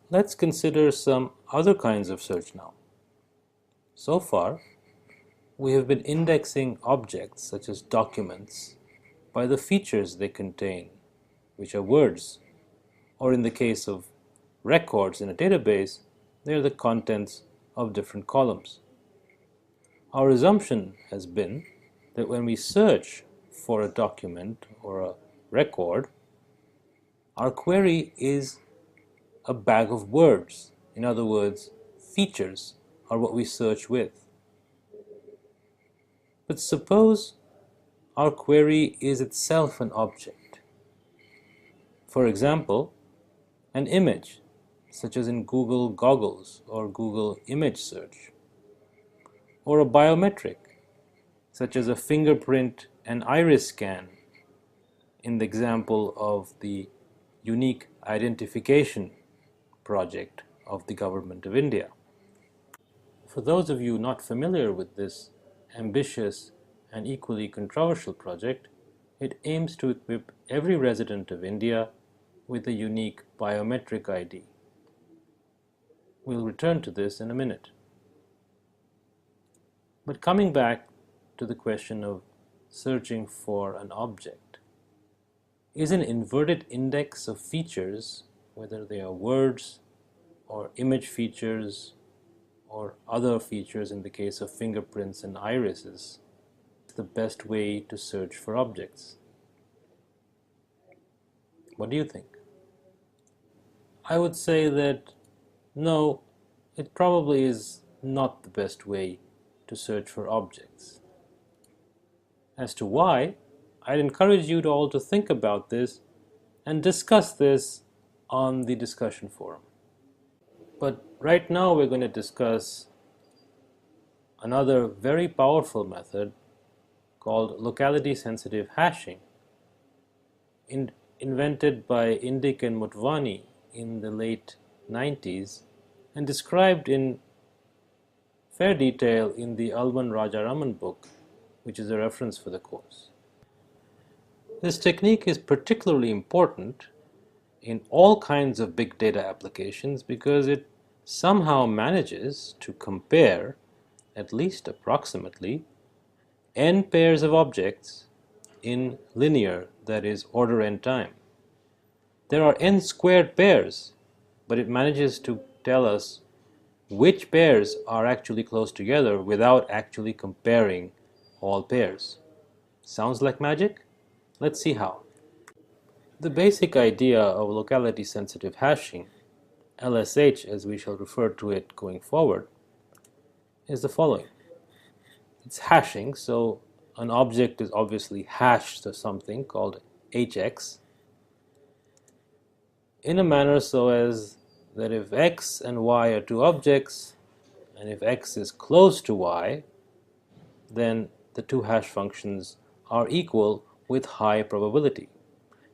Let's consider some other kinds of search now. So far, we have been indexing objects such as documents by the features they contain, which are words, or in the case of records in a database, they are the contents of different columns. Our assumption has been that when we search for a document or a record, our query is a bag of words. In other words, features are what we search with. But suppose our query is itself an object. For example, an image, such as in Google Goggles or Google Image Search, or a biometric, such as a fingerprint and iris scan in the example of the Unique Identification Project of the Government of India. For those of you not familiar with this ambitious and equally controversial project, it aims to equip every resident of India with a unique biometric ID. We'll return to this in a minute. But coming back to the question of searching for an object, is an inverted index of features, whether they are words or image features or other features in the case of fingerprints and irises, the best way to search for objects? What do you think? I would say that no, it probably is not the best way to search for objects. As to why, I'd encourage you all to think about this and discuss this on the discussion forum. But right now we're going to discuss another very powerful method called locality-sensitive hashing, invented by Indik and Motwani in the late 90s and described in fair detail in the Alban Rajaraman book, which is a reference for the course. This technique is particularly important in all kinds of big data applications because it somehow manages to compare, at least approximately, n pairs of objects in linear, that is, order n time. There are n squared pairs, but it manages to tell us which pairs are actually close together without actually comparing all pairs. Sounds like magic? Let's see how. The basic idea of locality-sensitive hashing, LSH as we shall refer to it going forward, is the following. It's hashing, so an object is obviously hashed to something called hx in a manner so as that if x and y are two objects, and if x is close to y, then the two hash functions are equal with high probability.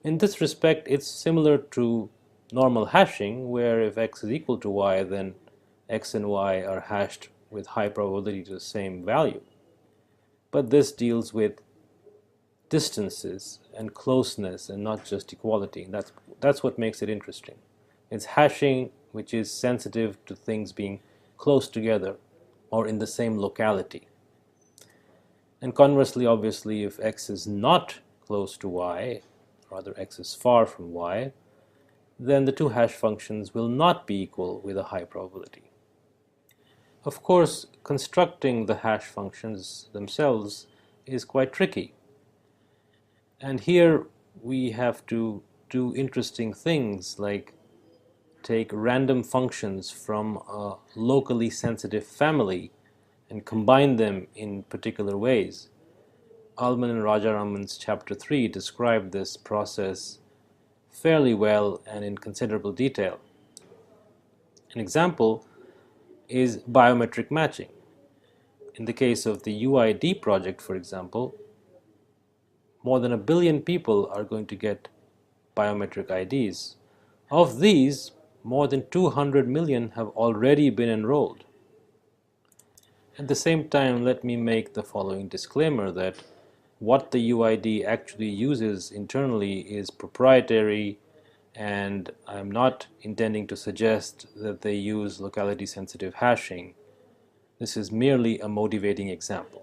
In this respect, it's similar to normal hashing, where if x is equal to y, then x and y are hashed with high probability to the same value. But this deals with distances and closeness and not just equality. That's what makes it interesting. It's hashing which is sensitive to things being close together or in the same locality. And conversely, obviously, if x is not close to y, rather x is far from y, then the two hash functions will not be equal with a high probability. Of course, constructing the hash functions themselves is quite tricky. And here we have to do interesting things like take random functions from a locally sensitive family and combine them in particular ways. Alban and Rajaraman's chapter 3 described this process fairly well and in considerable detail. An example is biometric matching. In the case of the UID project, for example, more than 1 billion people are going to get biometric IDs. Of these, more than 200 million have already been enrolled. At the same time, let me make the following disclaimer that what the UID actually uses internally is proprietary and I'm not intending to suggest that they use locality sensitive hashing. This is merely a motivating example.